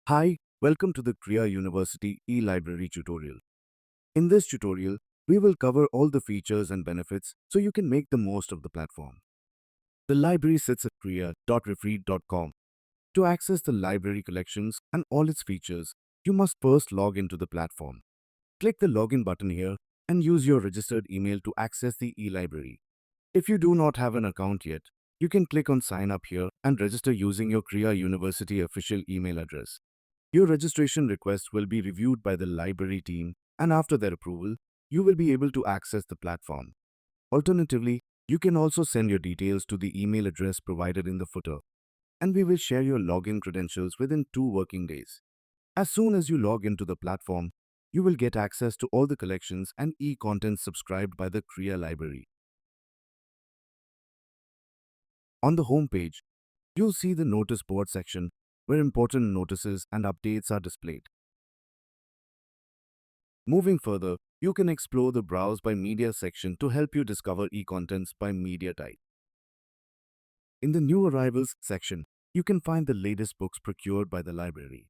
Hi, welcome to the Krea University eLibrary tutorial. In this tutorial, we will cover all the features and benefits so you can make the most of the platform. The library sits at krea.refread.com. To access the library collections and all its features, you must first log into the platform. Click the login button here and use your registered email to access the eLibrary. If you do not have an account yet, you can click on sign up here and register using your Krea University official email address. Your registration request will be reviewed by the library team, and after their approval, you will be able to access the platform. Alternatively, you can also send your details to the email address provided in the footer, and we will share your login credentials within 2 working days. As soon as you log into the platform, you will get access to all the collections and e-content subscribed by the Krea library. On the home page, you'll see the notice board section where important notices and updates are displayed. Moving further, you can explore the Browse by Media section to help you discover e-contents by media type. In the New Arrivals section, you can find the latest books procured by the library.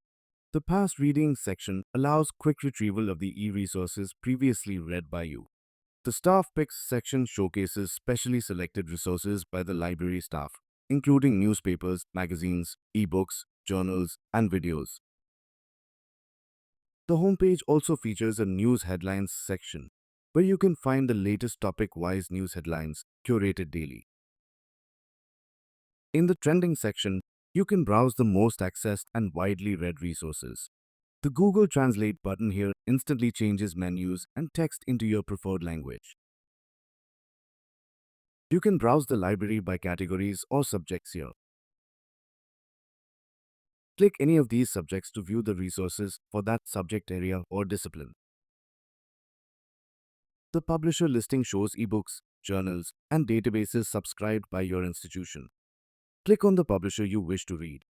The Past Readings section allows quick retrieval of the eResources previously read by you. The Staff Picks section showcases specially selected resources by the library staff, including newspapers, magazines, ebooks, journals, and videos. The homepage also features a News Headlines section, where you can find the latest topic-wise news headlines curated daily. In the Trending section, you can browse the most accessed and widely read resources. The Google Translate button here instantly changes menus and text into your preferred language. You can browse the library by categories or subjects here. Click any of these subjects to view the resources for that subject area or discipline. The publisher listing shows ebooks, journals, and databases subscribed by your institution. Click on the publisher you wish to read.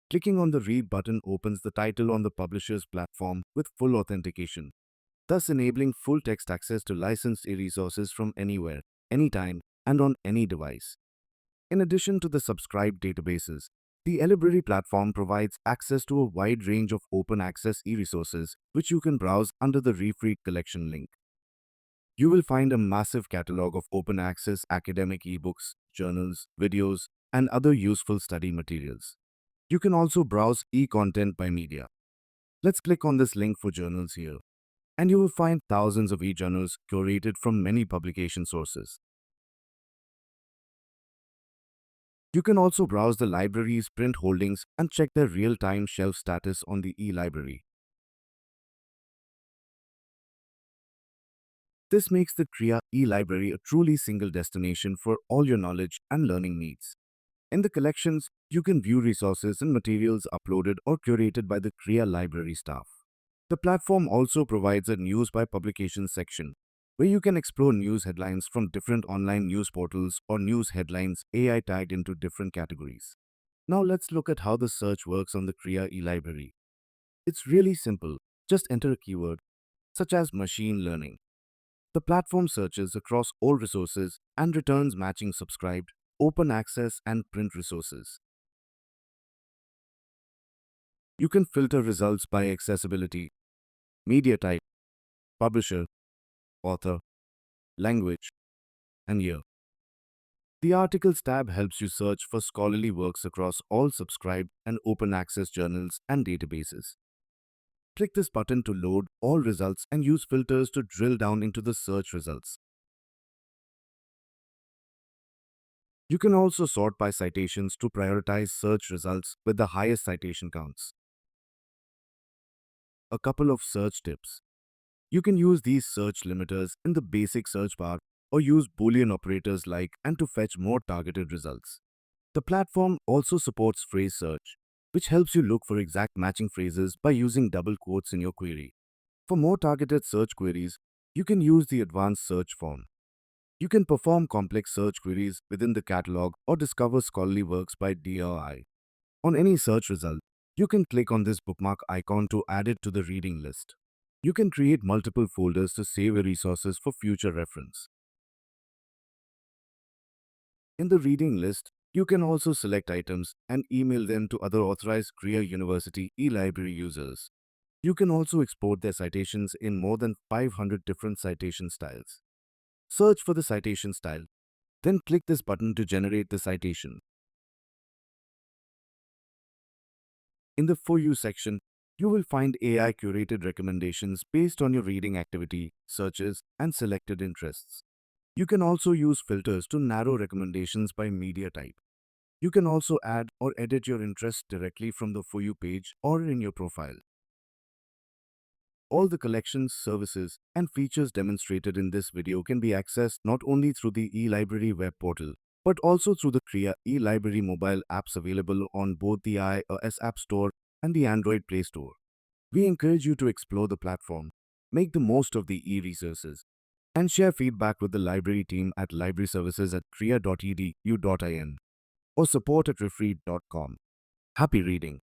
Clicking on the Read button opens the title on the publisher's platform with full authentication, thus enabling full text access to licensed eResources from anywhere, anytime, and on any device. In addition to the subscribed databases, the eLibrary platform provides access to a wide range of open access eResources which you can browse under the Refread collection link. You will find a massive catalog of open access academic ebooks, journals, videos, and other useful study materials. You can also browse e-content by media. Let's click on this link for journals here, and you will find thousands of e-journals curated from many publication sources. You can also browse the library's print holdings and check their real-time shelf status on the eLibrary. This makes the Krea eLibrary a truly single destination for all your knowledge and learning needs. In the collections, you can view resources and materials uploaded or curated by the Krea library staff. The platform also provides a News by Publication section, where you can explore news headlines from different online news portals or news headlines AI tagged into different categories. Now let's look at how the search works on the Krea eLibrary. It's really simple. Just enter a keyword, such as machine learning. The platform searches across all resources and returns matching subscribed, open access, and print resources. You can filter results by accessibility, media type, publisher, author, language, and year. The Articles tab helps you search for scholarly works across all subscribed and open access journals and databases. Click this button to load all results and use filters to drill down into the search results. You can also sort by citations to prioritize search results with the highest citation counts. A couple of search tips. You can use these search limiters in the basic search bar or use Boolean operators like and to fetch more targeted results. The platform also supports phrase search, which helps you look for exact matching phrases by using double quotes in your query. For more targeted search queries, you can use the advanced search form. You can perform complex search queries within the catalog or discover scholarly works by DRI. On any search result, you can click on this bookmark icon to add it to the reading list. You can create multiple folders to save your resources for future reference. In the reading list, You can also select items and email them to other authorized Krea University eLibrary users. You can also export their citations in more than 500 different citation styles. Search for the citation style, then click this button to generate the citation. In the For You section, you will find AI curated recommendations based on your reading activity, searches, and selected interests. You can also use filters to narrow recommendations by media type. You can also add or edit your interests directly from the For You page or in your profile. All the collections, services, and features demonstrated in this video can be accessed not only through the eLibrary web portal, but also through the Krea eLibrary mobile apps available on both the iOS App Store and the Android Play Store. We encourage you to explore the platform, make the most of the eResources, and share feedback with the library team at libraryservices@krea.edu.in or support@refread.com. Happy reading!